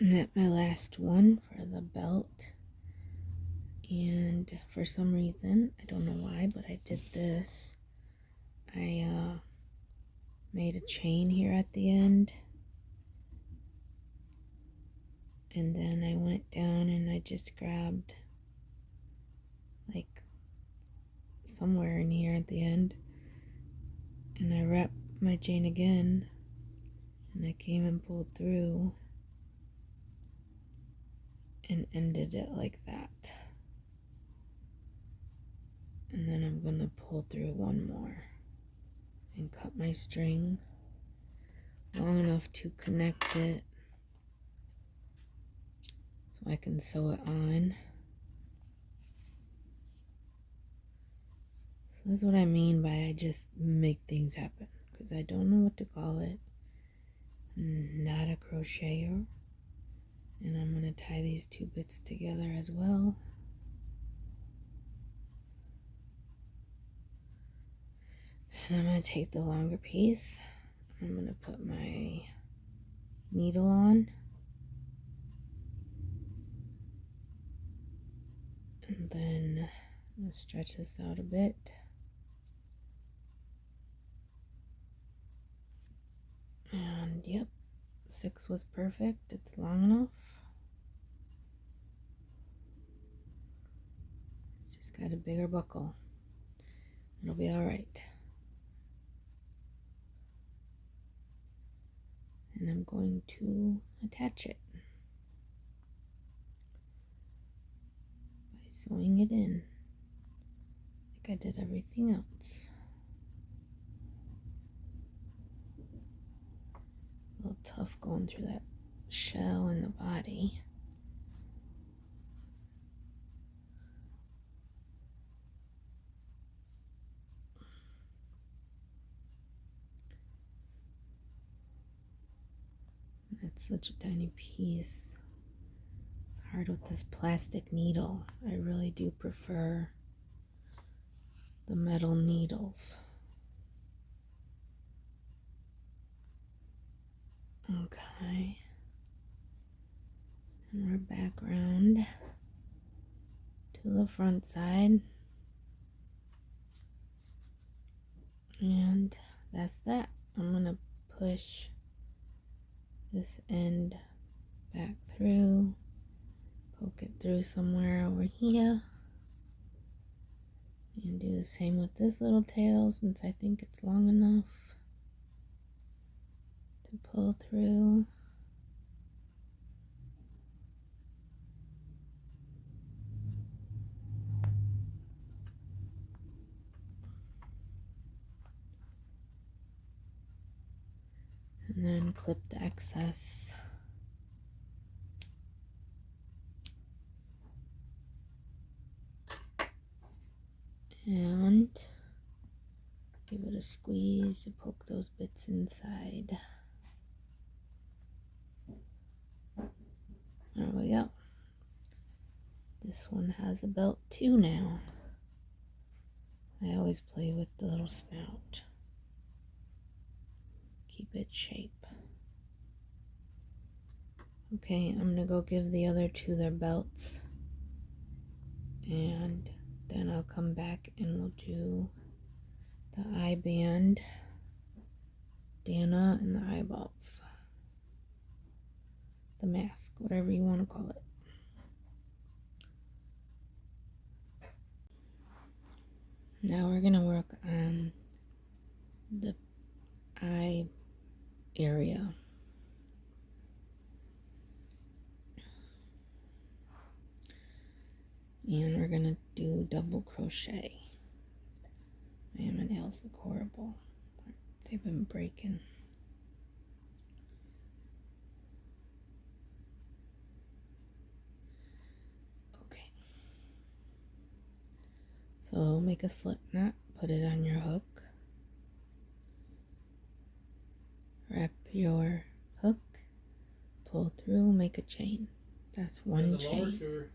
I'm at my last one for the belt, and for some reason, I don't know why, but I did this. I made a chain here at the end, and then I went down and I just grabbed like somewhere in here at the end, and I wrapped my chain again, and I came and pulled through and ended it like that. And then I'm gonna pull through one more and cut my string long enough to connect it so I can sew it on. So that's what I mean by I just make things happen, because I don't know what to call it. I'm not a crocheter. And I'm gonna tie these two bits together as well. And I'm going to take the longer piece. I'm going to put my needle on. And then I'm going to stretch this out a bit. And yep, 6 was perfect. It's long enough. It's just got a bigger buckle. It'll be alright. And I'm going to attach it by sewing it in like I did everything else. A little tough going through that shell in the body. It's such a tiny piece. It's hard with this plastic needle. I really do prefer the metal needles. Okay. And we're back around to the front side. And that's that. I'm going to push this end back through, poke it through somewhere over here, and do the same with this little tail since I think it's long enough to pull through. And then clip the excess. And give it a squeeze to poke those bits inside. There we go. This one has a belt too now. I always play with the little snout. Keep it shape. Okay, I'm gonna go give the other two their belts, and then I'll come back and we'll do the eye band, Dana, and the eyeballs, the mask, whatever you want to call it. Now we're gonna work on the eye area. And we're gonna do double crochet. Man, my nails look horrible. They've been breaking. Okay. So make a slip knot, put it on your hook. Wrap your hook, pull through, make a chain. That's one chain. The lower tier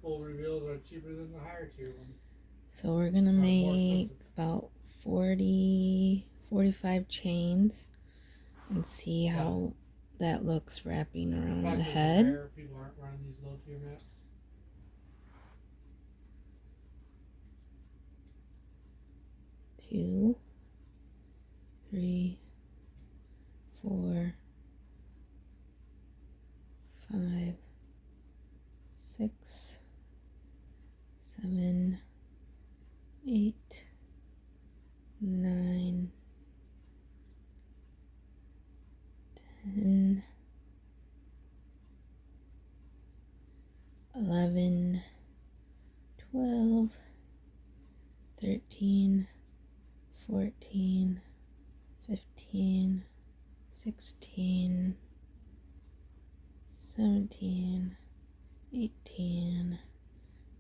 full reveals are cheaper than the higher tier ones. So we're gonna make about 40, 45 chains and see how that looks wrapping around Fact the is, head. rare people aren't running these low tier maps. 2, 3, 4, 5, 6, 7, 8, 9, 10, 11, 12, 13, 14, 15, 16, 17, 18,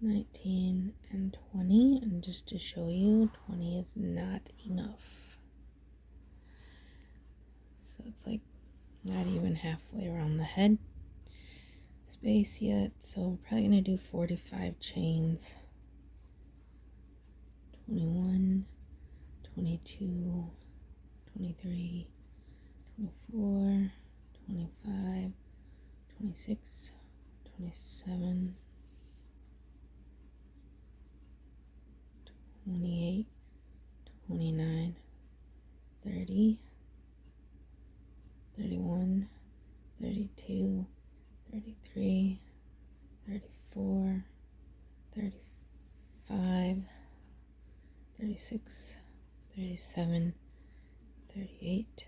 19, and 20. And just to show you, 20 is not enough. So it's like not even halfway around the head space yet. So we're probably going to do 45 chains. 21, 22, 23, 24, 25, 26, 27, 28, 29, 30, 31, 32, 33, 34, 35, 36, 37, 38,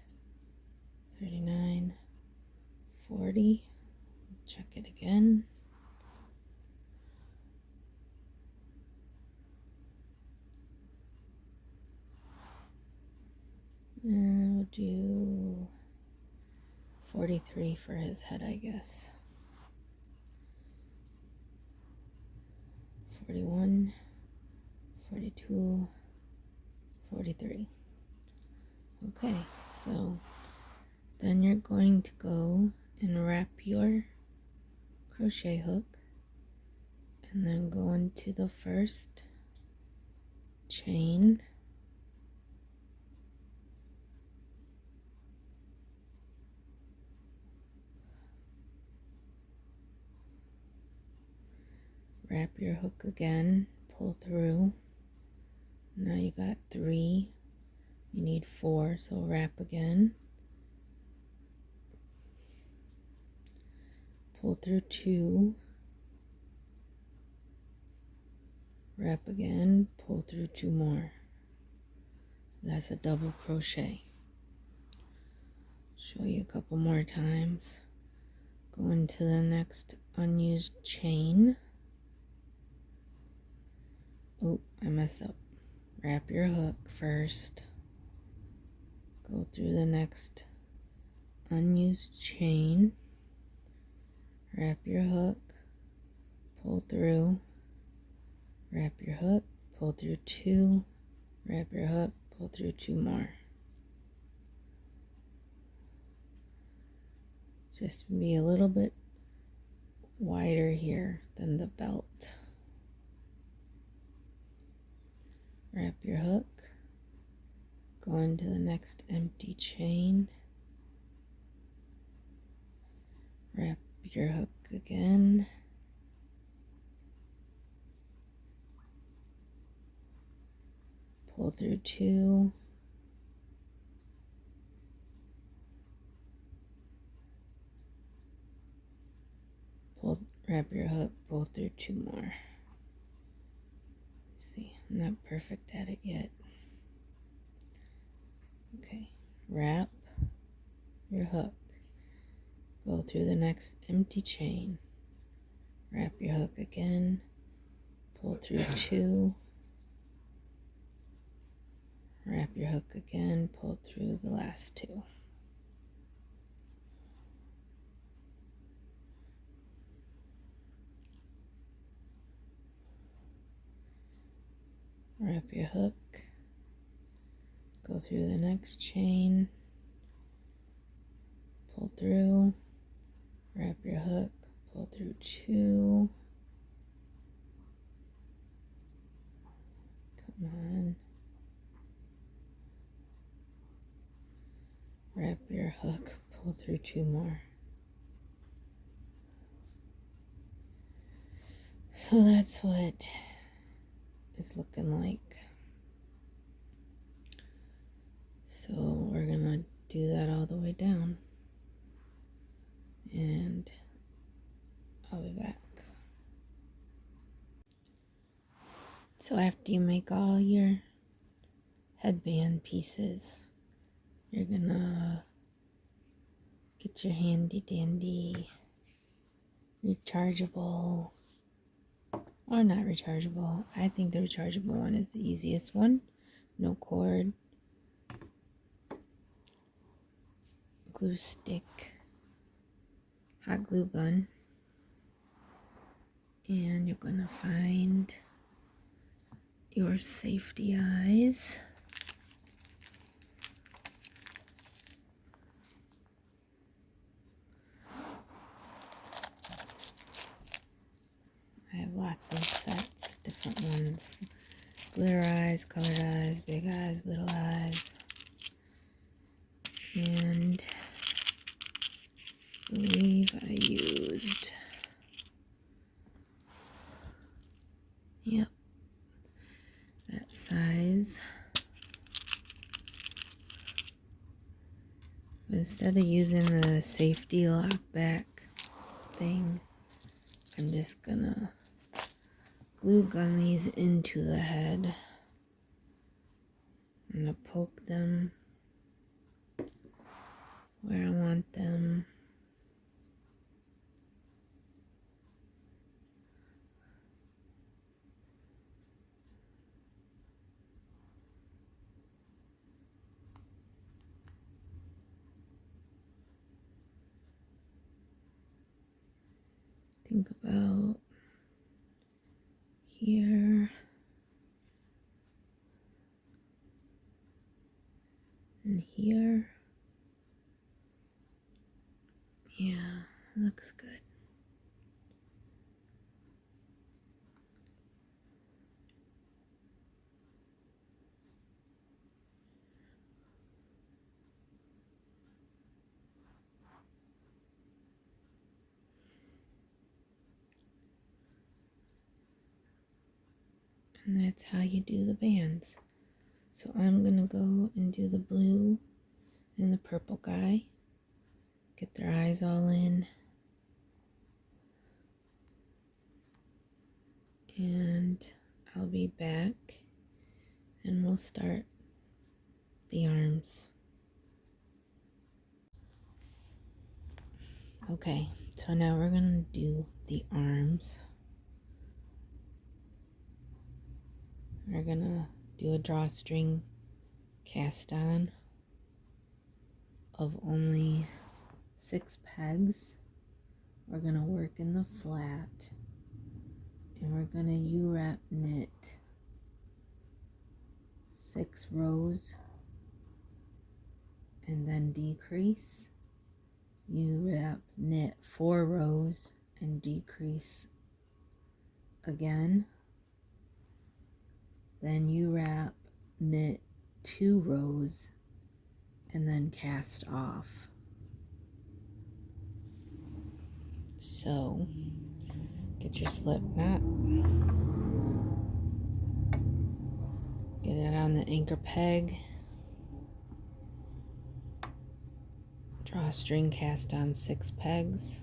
39, 40. Check it again. And we'll do 43 for his head, I guess. 41, 42, 43. Okay, so then you're going to go and wrap your crochet hook and then go into the first chain, wrap your hook again, pull through. Now you got 3, you need 4, so wrap again, pull through 2, wrap again, pull through 2 more. That's a double crochet. Show you a couple more times. Go into the next unused chain. Oh, I messed up. Wrap your hook first. Go through the next unused chain. Wrap your hook. Pull through. Wrap your hook. Pull through 2. Wrap your hook. Pull through 2 more. Just be a little bit wider here than the belt. Wrap your hook. Go into the next empty chain. Wrap your hook again. Pull through 2. Wrap your hook, pull through 2 more. See, I'm not perfect at it yet. Okay, wrap your hook. Go through the next empty chain. Wrap your hook again. Pull through 2. Wrap your hook again. Pull through the last 2. Wrap your hook. Go through the next chain. Pull through. Wrap your hook. Pull through 2. Come on. Wrap your hook, pull through 2 more. So that's what it's looking like. So we're gonna do that all the way down, and I'll be back. So after you make all your headband pieces, you're gonna get your handy dandy rechargeable, or not rechargeable. I think the rechargeable one is the easiest one. No cord. Glue stick. Hot glue gun. And you're gonna find your safety eyes. I have lots of sets, different ones. Glitter eyes, colored eyes, big eyes, little eyes. And I believe I used, yep, that size. Instead of using the safety lock back thing, I'm just gonna glue gun these into the head. I'm gonna poke them where I want them. Think about here and here. Yeah, looks good. And that's how you do the bands. So I'm gonna go and do the blue and the purple guy. Get their eyes all in. And I'll be back and we'll start the arms. Okay, so now we're gonna do the arms. We're gonna do a drawstring cast on of only 6 pegs. We're gonna work in the flat, and we're gonna U-wrap knit 6 rows and then decrease. U-wrap knit 4 rows and decrease again. Then U-wrap knit 2 rows and then cast off. So get your slip knot, get it on the anchor peg, draw a string, cast on 6 pegs,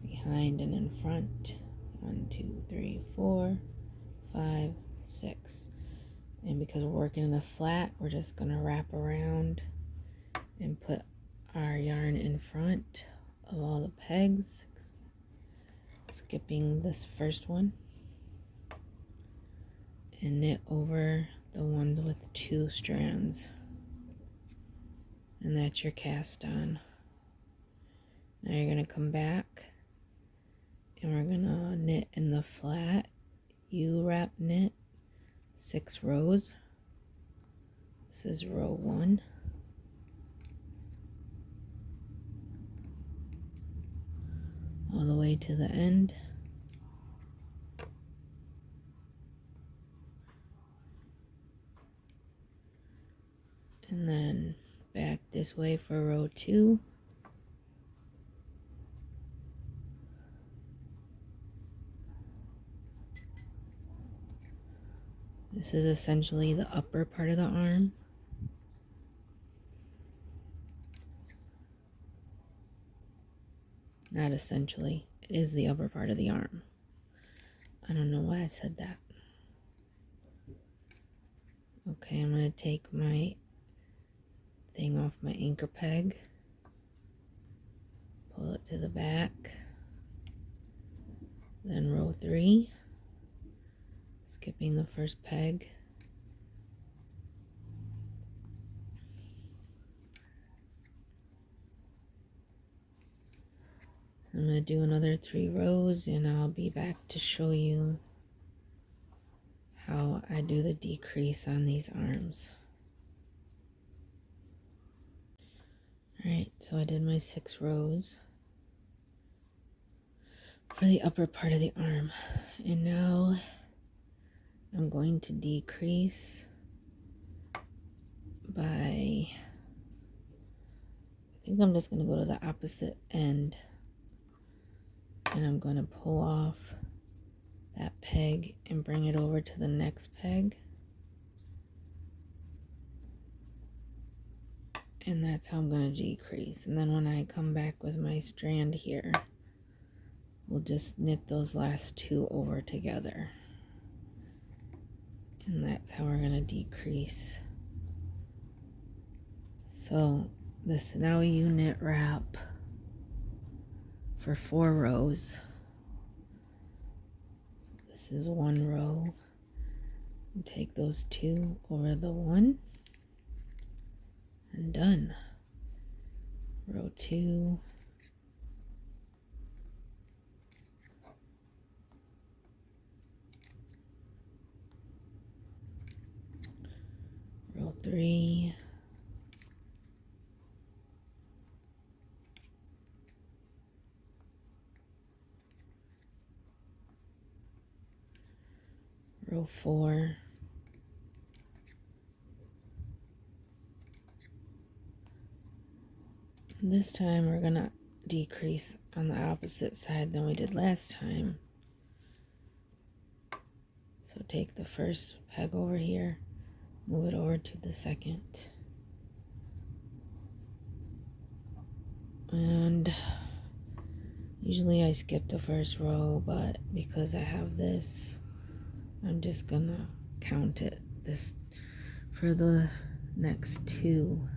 behind and in front. 1, 2, 3, 4, 5, 6. And because we're working in the flat, we're just gonna wrap around and put our yarn in front of all the pegs, skipping this first one, and knit over the ones with 2 strands, and that's your cast on. Now you're gonna come back and we're gonna knit in the flat, U-wrap knit 6 rows. This is row 1. All the way to the end. And then back this this way for row 2. This is essentially the upper part of the arm. Not essentially, it is the upper part of the arm. I don't know why I said that. Okay, I'm going to take my thing off my anchor peg, pull it to the back, then row 3, skipping the first peg. I'm going to do another 3 rows and I'll be back to show you how I do the decrease on these arms. Alright, so I did my 6 rows for the upper part of the arm, and now I'm going to decrease by, I think I'm just going to go to the opposite end, and I'm going to pull off that peg and bring it over to the next peg, and that's how I'm going to decrease. And then when I come back with my strand here, we'll just knit those last 2 over together, and that's how we're going to decrease. So this now you knit wrap for 4 rows. This is 1 row. And take those 2 over the 1 and done. Row 2, row 3, row 4, this time we're gonna decrease on the opposite side than we did last time. So take the first peg over here, move it over to the second, and usually I skip the first row, but because I have this, I'm just gonna count it this for the next 2.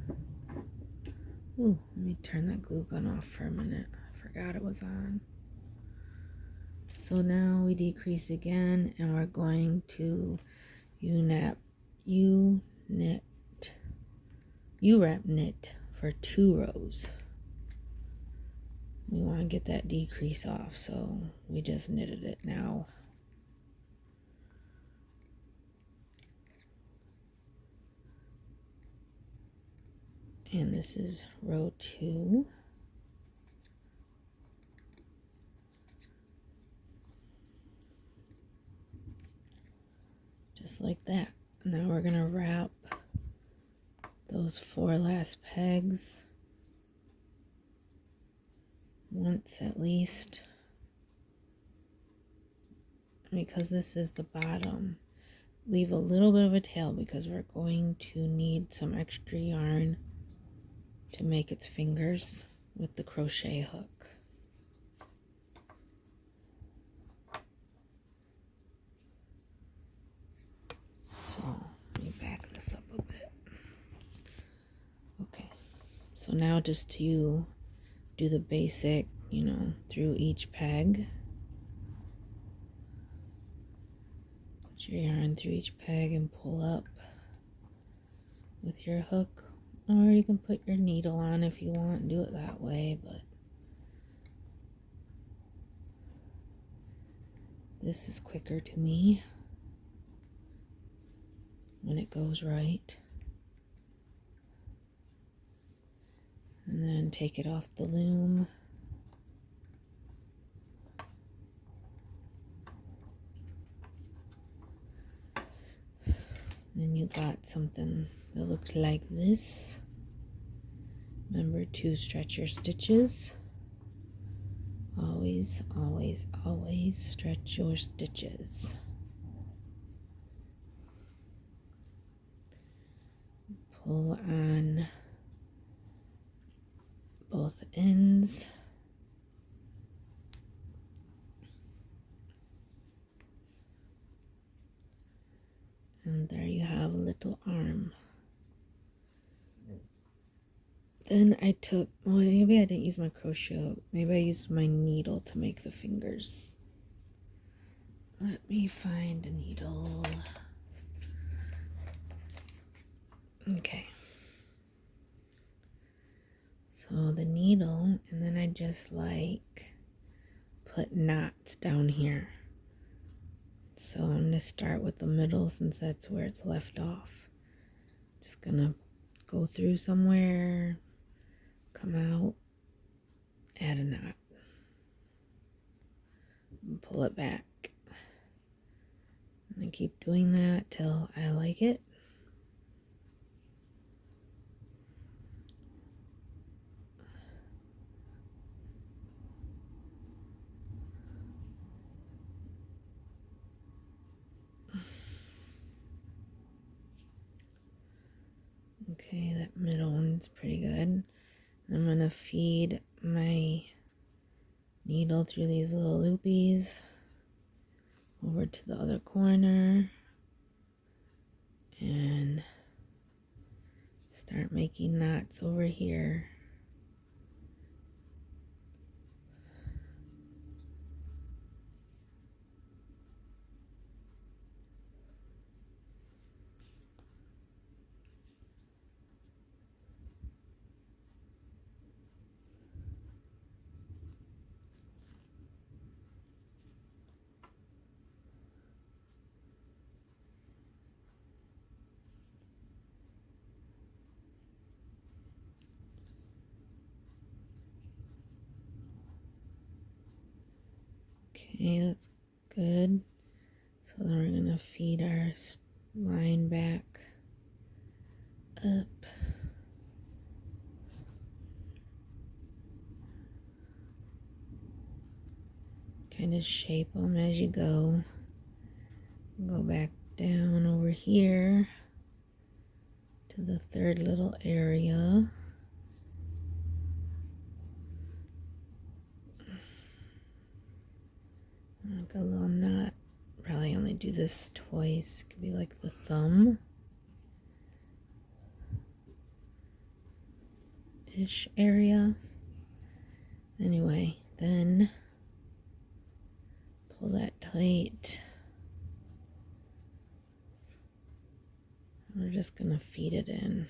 Ooh, let me turn that glue gun off for a minute. I forgot it was on. So now we decrease again, and we're going to U-wrap knit for 2 rows. We want to get that decrease off, so we just knitted it now. And this is row 2. Just like that. Now we're going to wrap those 4 last pegs once at least. Because this is the bottom, leave a little bit of a tail because we're going to need some extra yarn to make its fingers with the crochet hook. So let me back this up a bit. Okay, so now just to do the basic, through each peg. Put your yarn through each peg and pull up with your hook, or you can put your needle on if you want and do it that way, but this is quicker to me when it goes right. And then take it off the loom. And you got something that looks like this. Remember to stretch your stitches. Always, always, always stretch your stitches. Pull on both ends. And there you have a little arm. Then I took, well, maybe I didn't use my crochet hook. Maybe I used my needle to make the fingers. Let me find a needle. Okay. So the needle, and then I just like put knots down here. So I'm going to start with the middle since that's where it's left off. Just gonna go through somewhere, come out, add a knot, and pull it back. And I keep doing that till I like it. Okay, that middle one's pretty good. I'm gonna feed my needle through these little loopies over to the other corner and start making knots over here. Okay, that's good. So then we're gonna feed our line back up. Kind of shape them as you go. Go back down over here to the third little area. Like a little knot. Probably only do this twice. Could be like the thumb ish area. Anyway, then pull that tight. We're just gonna feed it in.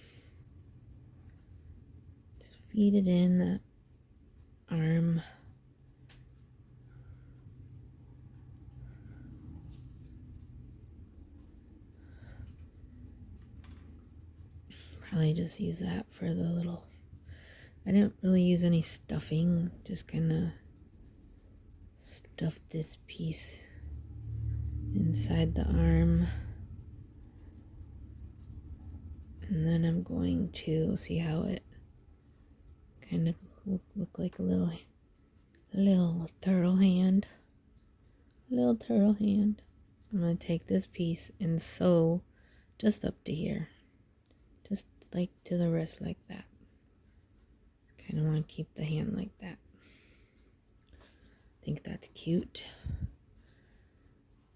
Just feed it in the arm. Probably just use that for the little, I didn't really use any stuffing, just kind of stuff this piece inside the arm. And then I'm going to see how it kind of look like a little turtle hand. Little turtle hand. I'm going to take this piece and sew just up to here. Just like to the wrist like that. Kind of want to keep the hand like that. I think that's cute.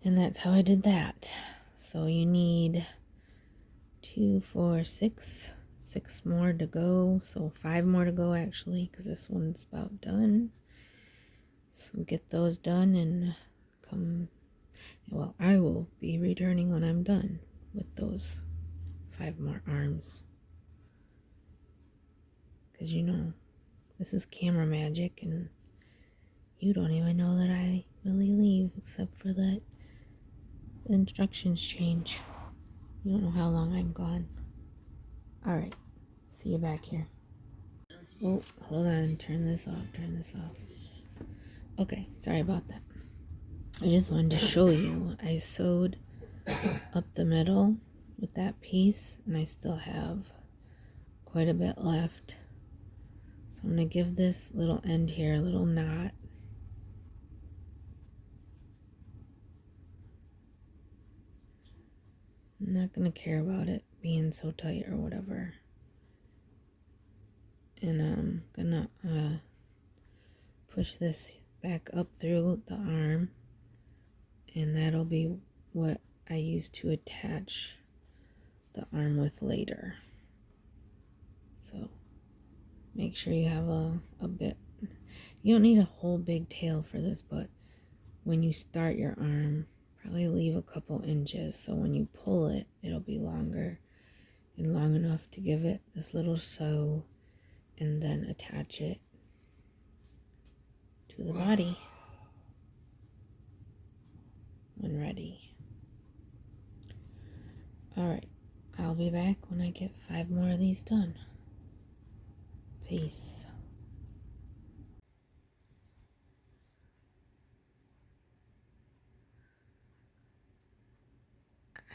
And that's how I did that. So you need 2, 4, 6 more to go. So 5 more to go actually, because this one's about done. So get those done and come. Well, I will be returning when I'm done with those 5 more arms. Because you know, this is camera magic and you don't even know that I really leave except for that the instructions change. You don't know how long I'm gone. Alright, see you back here. Oh, hold on, turn this off. Okay, sorry about that. I just wanted to show you. I sewed up the middle with that piece and I still have quite a bit left. I'm going to give this little end here a little knot. I'm not going to care about it being so tight or whatever. And I'm going to push this back up through the arm. And that'll be what I use to attach the arm with later. So make sure you have a bit. You don't need a whole big tail for this, but when you start your arm, probably leave a couple inches so when you pull it, it'll be longer and long enough to give it this little sew and then attach it to the body when ready. Alright, I'll be back when I get 5 more of these done. Peace.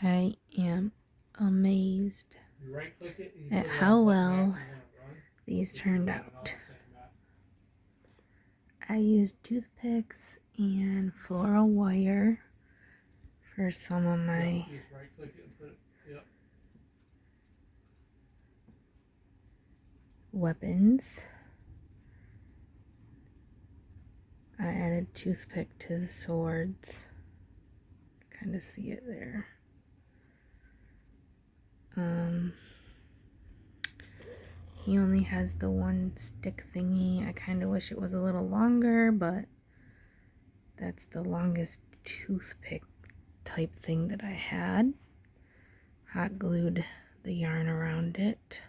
I am amazed You right click it and you at put it how on what well map you want to run. these You turned can run it all out. the same map. I used toothpicks and floral wire for some of my Just right click it and put it. Yep. weapons. I added toothpick to the swords. Kind of see it there. He only has the one stick thingy. I kind of wish it was a little longer, but that's the longest toothpick type thing that I had. Hot glued the yarn around it.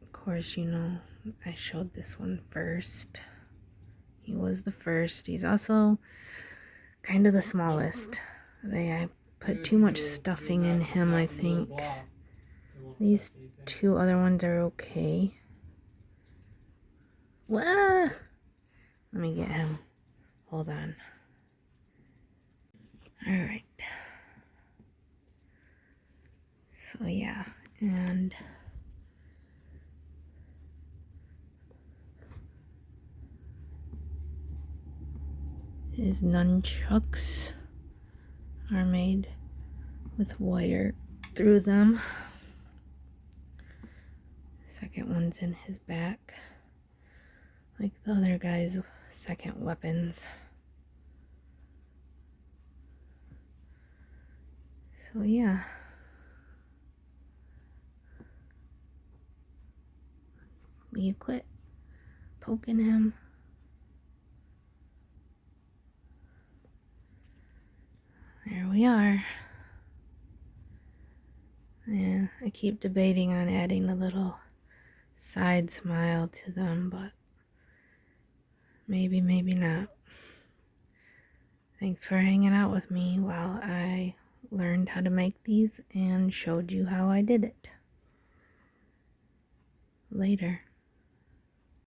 Of course, you know, I showed this one first. He was the first. He's also kind of the smallest. I put too much stuffing in him, I think. These 2 other ones are okay. Wah! Let me get him. Hold on. Alright. So yeah, and his nunchucks are made with wire through them. Second one's in his back, like the other guy's second weapons. So yeah. Will you quit poking him? There we are. Yeah, I keep debating on adding a little side smile to them, but maybe not. Thanks for hanging out with me while I learned how to make these and showed you how I did it. Later.